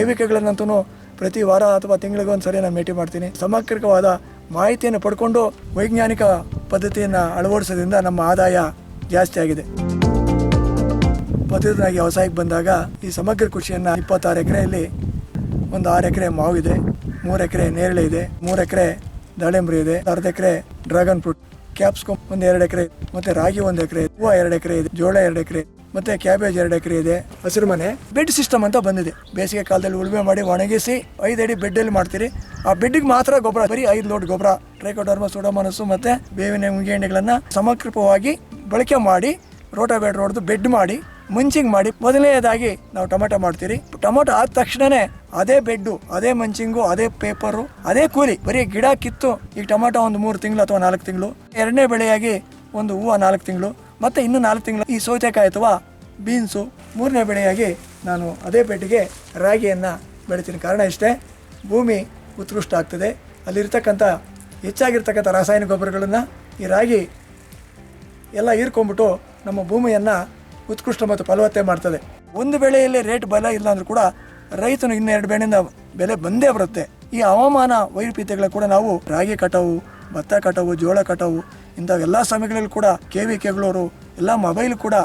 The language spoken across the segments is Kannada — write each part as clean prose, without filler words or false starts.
KVKಗಳನ್ನಂತೂ ಪ್ರತಿ ವಾರ ಅಥವಾ ತಿಂಗಳಿಗೊಂದ್ಸರಿ ನಾನು ಭೇಟಿ ಮಾಡ್ತೀನಿ. ಸಮಗ್ರವಾದ ಮಾಹಿತಿಯನ್ನು ಪಡ್ಕೊಂಡು ವೈಜ್ಞಾನಿಕ ಪದ್ಧತಿಯನ್ನು ಅಳವಡಿಸೋದ್ರಿಂದ ನಮ್ಮ ಆದಾಯ ಜಾಸ್ತಿ ಆಗಿದೆ. ಪದವೀಧರನಾಗಿ ವ್ಯವಸಾಯಕ್ಕೆ ಬಂದಾಗ ಈ ಸಮಗ್ರ ಕೃಷಿಯನ್ನು 26 ಎಕರೆಯಲ್ಲಿ ಒಂದು 6 ಎಕರೆ ಮಾವು ಇದೆ, 3 ಎಕರೆ ನೇರಳೆ ಇದೆ, 3 ಎಕರೆ ದಾಳಿಂಬರಿ ಇದೆ, ಅರ್ಧ ಎಕರೆ ಡ್ರ್ಯಾಗನ್ ಫ್ರೂಟ್, ಕ್ಯಾಪ್ಸಿಕಮ್ ಒಂದು 2 ಎಕರೆ, ಮತ್ತೆ ರಾಗಿ 1 ಎಕರೆ, ಹೂವು 2 ಎಕರೆ ಇದೆ, ಜೋಳ 2 ಎಕರೆ, ಮತ್ತೆ ಕ್ಯಾಬೇಜ್ 2 ಎಕರೆ ಇದೆ. ಹಸಿರು ಮನೆ ಬೆಡ್ ಸಿಸ್ಟಮ್ ಅಂತ ಬಂದಿದೆ. ಬೇಸಿಗೆ ಕಾಲದಲ್ಲಿ ಉಳುಮೆ ಮಾಡಿ ಒಣಗಿಸಿ 5 ಅಡಿ ಬೆಡ್ಡಲ್ಲಿ ಮಾಡ್ತೀರಿ. ಆ ಬೆಡ್ಗೆ ಮಾತ್ರ ಗೊಬ್ಬರ, ಬರೀ 5 ಲೋಡ್ ಗೊಬ್ಬರ, ಟ್ರೈಕೋಡರ್ಮ, ಸೂಡೋಮೋನಾಸ್ ಮತ್ತೆ ಬೇವಿನ ಮುಂಗೇಣಿಗಳನ್ನು ಸಮರ್ಪಕವಾಗಿ ಬಳಕೆ ಮಾಡಿ ರೋಟಾವೇಟರ್ ಹೊಡೆದು ಬೆಡ್ ಮಾಡಿ ಮಂಚಿಂಗ್ ಮಾಡಿ ಮೊದಲನೇದಾಗಿ ನಾವು ಟೊಮೆಟೊ ಮಾಡ್ತೀರಿ. ಟೊಮೆಟೊ ಆದ ತಕ್ಷಣನೇ ಅದೇ ಬೆಡ್ಡು, ಅದೇ ಮಂಚಿಂಗು, ಅದೇ ಪೇಪರು, ಅದೇ ಕೂಲಿ. ಬರೀ ಗಿಡ ಕಿತ್ತು ಈಗ ಟೊಮೆಟೊ ಒಂದು 3 ತಿಂಗಳು ಅಥವಾ 4 ತಿಂಗಳು, ಎರಡನೇ ಬೆಳೆಯಾಗಿ ಒಂದು ಹೂವು 4 ತಿಂಗಳು, ಮತ್ತೆ ಇನ್ನು 4 ತಿಂಗಳು ಈ ಸೌತೆಕಾಯಿ ಅಥವಾ ಬೀನ್ಸು, ಮೂರನೇ ಬೆಳೆಯಾಗಿ ನಾನು ಅದೇ ಬೆಡ್ಗೆ ರಾಗಿಯನ್ನು ಬೆಳಿತೀನಿ. ಕಾರಣ ಇಷ್ಟೇ, ಭೂಮಿ ಉತ್ಕೃಷ್ಟ ಆಗ್ತದೆ. ಅಲ್ಲಿರ್ತಕ್ಕಂಥ ಹೆಚ್ಚಾಗಿರ್ತಕ್ಕಂಥ ರಾಸಾಯನಿಕ ಗೊಬ್ಬರಗಳನ್ನು ಈ ರಾಗಿ ಎಲ್ಲ ಹೀರ್ಕೊಂಡ್ಬಿಟ್ಟು ನಮ್ಮ ಭೂಮಿಯನ್ನು ಉತ್ಕೃಷ್ಟ ಮತ್ತು ಫಲವತ್ತೆ ಮಾಡ್ತದೆ. ಒಂದು ಬೆಳೆಯಲ್ಲಿ ರೇಟ್ ಬಲ ಇಲ್ಲ ಅಂದ್ರೂ ಕೂಡ ರೈತನು ಇನ್ನೆರಡು ಬೆಳೆಯಿಂದ ಬೆಲೆ ಬಂದೇ ಬರುತ್ತೆ. ಈ ಹವಾಮಾನ ವೈಪರೀತ್ಯಗಳ ಕೂಡ ನಾವು ರಾಗಿ ಕಟಾವು, ಭತ್ತ ಕಟಾವು, ಜೋಳ ಕಟಾವು ಇಂಥ ಎಲ್ಲ ಸಮಯಗಳಲ್ಲಿ ಕೂಡ KVKಗಳವರು ಎಲ್ಲ ಮೊಬೈಲ್ ಕೂಡ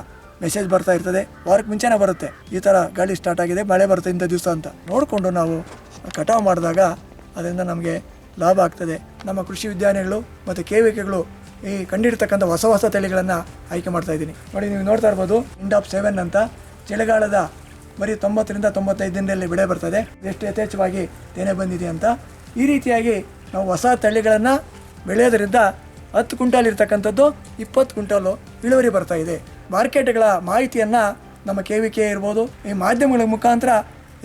ಮೆಸೇಜ್ ಬರ್ತಾ ಇರ್ತದೆ. ವಾರಕ್ಕೆ ಮುಂಚೆನೇ ಬರುತ್ತೆ, ಈ ಥರ ಗಾಳಿ ಸ್ಟಾರ್ಟ್ ಆಗಿದೆ, ಮಳೆ ಬರುತ್ತೆ ಇಂಥ ದಿವಸ ಅಂತ. ನೋಡಿಕೊಂಡು ನಾವು ಕಟಾವು ಮಾಡಿದಾಗ ಅದರಿಂದ ನಮಗೆ ಲಾಭ ಆಗ್ತದೆ. ನಮ್ಮ ಕೃಷಿ ವಿಜ್ಞಾನಿಗಳು ಮತ್ತು KVKಗಳು ಈ ಕಂಡಿಡ್ತಕ್ಕಂಥ ಹೊಸ ಹೊಸ ತಳಿಗಳನ್ನು ಆಯ್ಕೆ ಮಾಡ್ತಾ ಇದ್ದೀನಿ. ನೋಡಿ, ನೀವು ನೋಡ್ತಾ ಇರ್ಬೋದು, ಇಂಡಾಪ್ 7 ಅಂತ ಚಳಿಗಾಲದ ಬರೀ 90 ರಿಂದ 95 ದಿನದಲ್ಲಿ ಬೆಳೆ ಬರ್ತದೆ. ಎಷ್ಟು ಯಥೇಚ್ಛವಾಗಿ ತೆನೆ ಬಂದಿದೆ ಅಂತ. ಈ ರೀತಿಯಾಗಿ ನಾವು ಹೊಸ ತಳಿಗಳನ್ನು ಬೆಳೆಯೋದ್ರಿಂದ 10 ಕ್ವಿಂಟಾಲ್ ಇರ್ತಕ್ಕಂಥದ್ದು 20 ಕ್ವಿಂಟಾಲು ಇಳುವರಿ ಬರ್ತಾ ಇದೆ. ಮಾರ್ಕೆಟ್ಗಳ ಮಾಹಿತಿಯನ್ನು ನಮ್ಮ KVK ಇರ್ಬೋದು, ಈ ಮಾಧ್ಯಮಗಳ ಮುಖಾಂತರ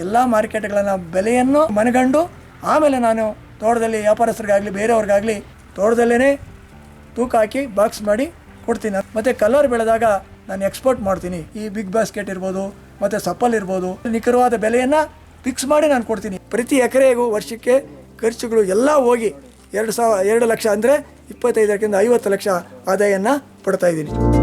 ಎಲ್ಲ ಮಾರ್ಕೆಟ್ಗಳನ್ನು ಬೆಲೆಯನ್ನು ಮನಗಂಡು ಆಮೇಲೆ ನಾನು ತೋಟದಲ್ಲಿ ವ್ಯಾಪಾರಸ್ಥರಿಗಾಗಲಿ ಬೇರೆಯವ್ರಿಗಾಗಲಿ ತೋಟದಲ್ಲೇ ತೂಕ ಹಾಕಿ ಬಾಕ್ಸ್ ಮಾಡಿ ಕೊಡ್ತೀನಿ. ಮತ್ತು ಕಲರ್ ಬೆಳೆದಾಗ ನಾನು ಎಕ್ಸ್ಪೋರ್ಟ್ ಮಾಡ್ತೀನಿ. ಈ ಬಿಗ್ ಬಾಸ್ಕೆಟ್ ಇರ್ಬೋದು, ಮತ್ತು ಸಪ್ಪಲ್ ಇರ್ಬೋದು, ನಿಖರವಾದ ಬೆಲೆಯನ್ನು ಫಿಕ್ಸ್ ಮಾಡಿ ನಾನು ಕೊಡ್ತೀನಿ. ಪ್ರತಿ ಎಕರೆಗೂ ವರ್ಷಕ್ಕೆ ಖರ್ಚುಗಳು ಎಲ್ಲ ಹೋಗಿ 2 ಲಕ್ಷ ಅಂದರೆ 25 50 ಲಕ್ಷ ಆದಾಯವನ್ನು ಪಡ್ತಾ ಇದ್ದೀನಿ.